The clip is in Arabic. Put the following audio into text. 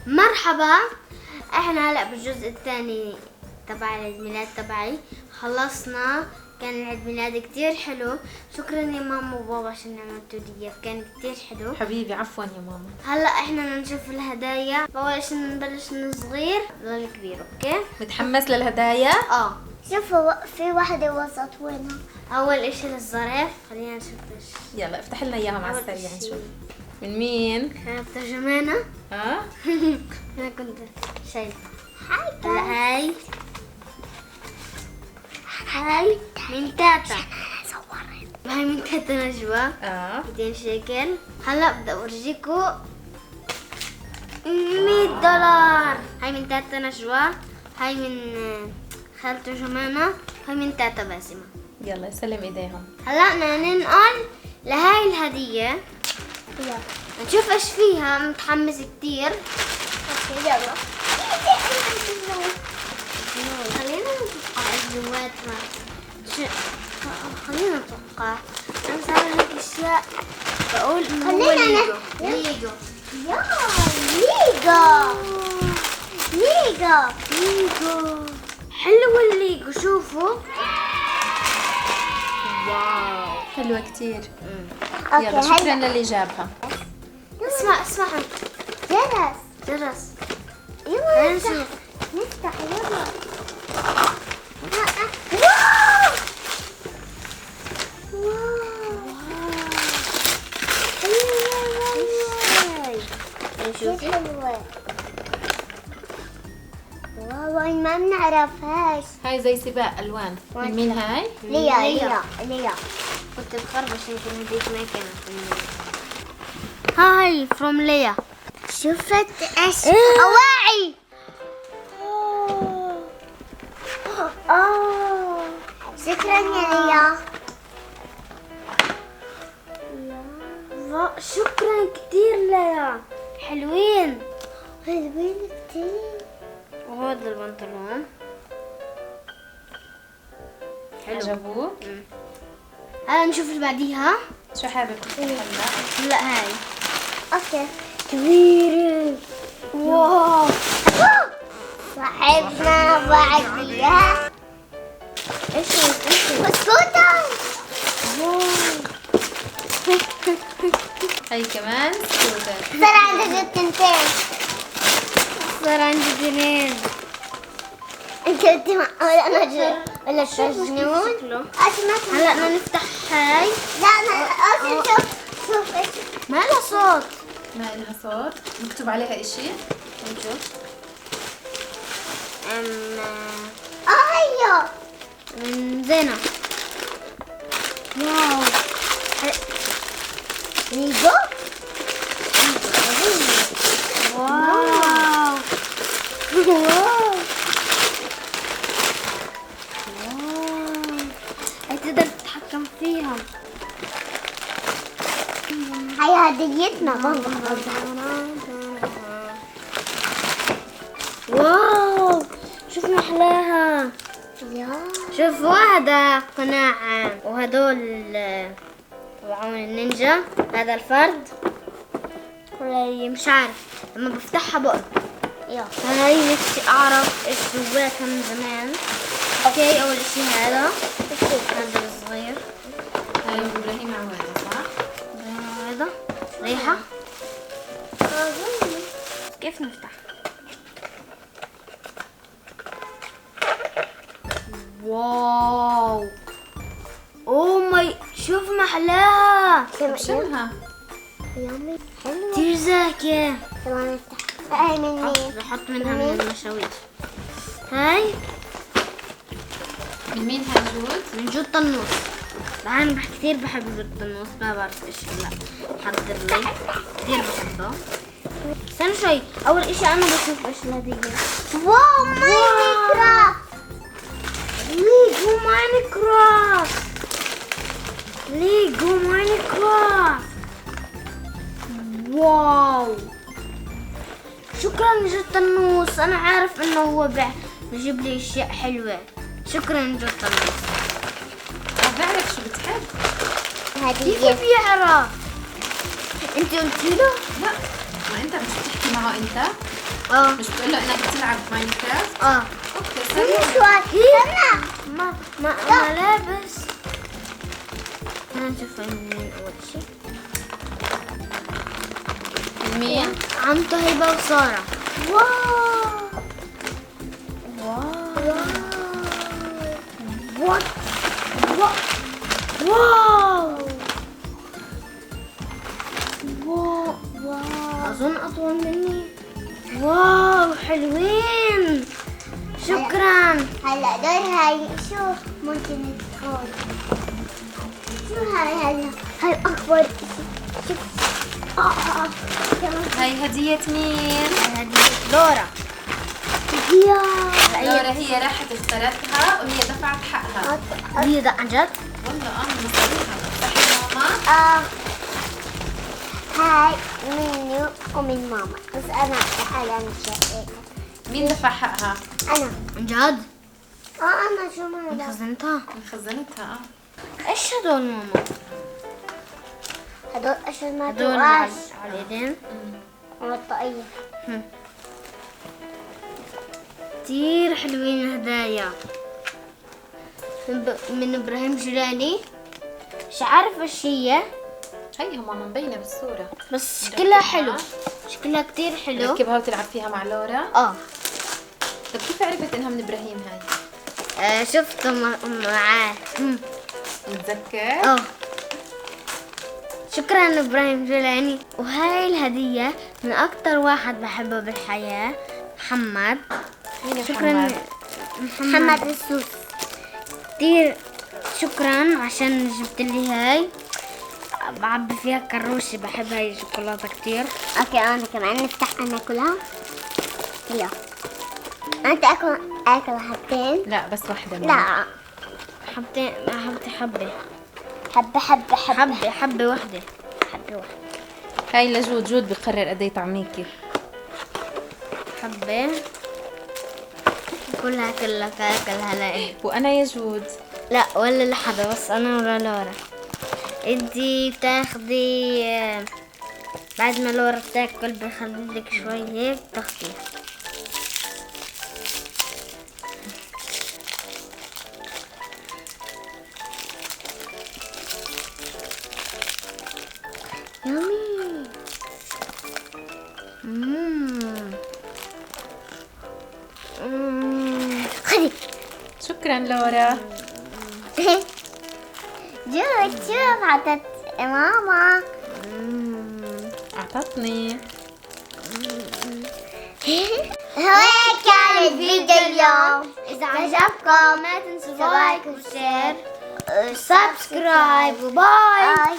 مرحبا، احنا هلا بالجزء الثاني تبع العيد ميلاد تبعي. خلصنا، كان العيد ميلاد كتير حلو. شكرا يا ماما وبابا عشان عملتوا لي، كان كتير حلو. حبيبي عفوا يا ماما. هلا احنا بدنا نشوف الهدايا. اول شيء نبلش من صغير للكبير. اوكي، متحمس للهدايا؟ شوفوا في واحدة وسط وينها؟ اول اشي للظرف، خلينا نشوف ايش. يلا افتح لنا اياهم على أول السريع إشي. نشوف من مين. كانت ترجمانة. ها انا كنت شايفة. هاي هاي من تاتا. هاي من تاتا نجوى، 200 شيكل. هلا بدي اورجيكم $100. هاي من تاتا نجوى، هاي من خالته جمانة، هاي من تاتا باسمة. يلا يسلم ايديهم. هلا بدنا ننقل لهاي الهدية، يلا نشوف ايش فيها. متحمس كتير. اوكي يلا خلينا نتوقع ايش جواتها. خلينا نتوقع. انا مسوي هيك اشياء بقول انه هو خلينا ليجو. يا ليجو ليجو ليجو حلو الليجو، شوفوا. واو حلوة كتير. اوكي يلا شكرا هلا للي جابها. اسمع جرس جرس. يلا خلينا نفتح نشوف. نفتح يلا نشوف. حلوة واو ما بنعرفهاش. هاي زي سباق الوان. من مين هاي؟ ليا كنت بخربش يمكن هديك ما كانت من هاي فروم ليا. شفت ايش اواعي شكرا يا ليا. شكرا كتير ليا، حلوين. حلوين كتير. وهذا البنطلون حلو. عجبوك؟ هلا نشوف اللي بعديها. شو حابب تفتح هلا؟ لا هاي اوكي كبيرة. واو، صاحبنا بعديها ايش بسكوتة. هاي كمان سكوتر. صار عندك التنتين. صار عندي اثنين. انت قلت ولا التجنون شكله. اسمع هلا بدنا نفتح هاي. لا انا اصلا شوف ايش ما لها صوت. ما لها صوت. مكتوب عليها اشي. نشوف. ايوه من زينة. واو، ليجو واو واو هي تقدر تتحكم فيها. هاي هديتنا بابا. واو، شوف محلاها. يا شوفوا هذا قناع، وهدول وعون النينجا. هذا الفرد ولا مش عارف، لما بفتحها بقى. يا هاي نفسي اعرف ايش جواتها من زمان. اوكي، اول اشي هذا الصغير. هاي ابراهيم عوادة صح؟ هذا ريحة. كيف نفتح؟ واو، اوه ماي، شوف محلاها. شمها. يامي حلوة. كتير زاكية. يلا نفتح. هاي من مين؟ بحط منها من المشاوير. هاي من مين هاي جود؟ من جود طنوس. انا كثير بحب جود طنوس، ما بعرف ايش. لا حضر لي، كثير بحبه. استنى شوي، اول اشي انا بشوف ايش الهدية. واو ماينكرافت. ليجو ماينكرافت. ليجو ماينكرافت. واو، شكرا جود طنوس. انا عارف انه هو بيجيب لي اشياء حلوة. شكرا جود طنوس. بعرف شو بتحب. كيف هدية بيعرف؟ انت قلتي له؟ لا ما انت مش بتحكي معه انت. مش بتقول له انك بتلعب ماينكرافت؟ اوكي استنى سلام. شوي استنى. ما ملابس. نشوف مين أول شي. مين؟ عم هبة وسارة. واو واو واو واو أظن أطول مني. واو حلوين. شكرا. هلا دول هاي شو ممكن تكون؟ شو هاي هاي أكبر شيء. شوف كمان هاي هدية مين؟ هذه دورة. يا لورا هي راحت اشترتها وهي دفعت حقها. هي ده عن جد؟ والله مصاريها. صحيح ماما؟ هاي مني ومن ماما بس أنا مش مين دفع حقها؟ أنا عن جد؟ أنا شو ما من خزنتها. خزنتها. ايش هدول ماما؟ هدول عشان ما هدول توقعش على اليدين. على الطاقية. كتير حلوين الهدايا. من ابراهيم جولاني. مش عارفة ايش هي هي ماما مبينة بالصورة. بس شكلها حلو. شكلها كتير حلو. ركبها وتلعب فيها مع لورا. طب كيف عرفت انها من ابراهيم هاي؟ شفته معاه. متذكر؟ شكرا ابراهيم جولاني. وهاي الهدية من اكتر واحد بحبه بالحياة، محمد. مين شكرا محمد السوس. كتير شكرا عشان جبت لي هاي. بعبي فيها كروشي، بحب هاي الشوكولاتة كتير. اوكي انا كمان نفتح انا كلها. يلا انت اكل حبتين. لا بس واحدة ماما. لا حبتين. حبة حبة واحدة. هاي لجود. جود بقرر قد ايه طعميكي. حبة كلها كلها لإلي. وانا يا جود. لا ولا لحدا، بس انا ولا لورا. انتي بتاخدي بعد ما لورا بتاكل بخليلك شوي هيك تاخديها. يامي. خذي. شكرا لورا. شوف عطت ماما. اعطتني. هيك كان الفيديو اليوم. إذا عجبكم ما تنسوا لايك وشير سبسكرايب وباي. باي.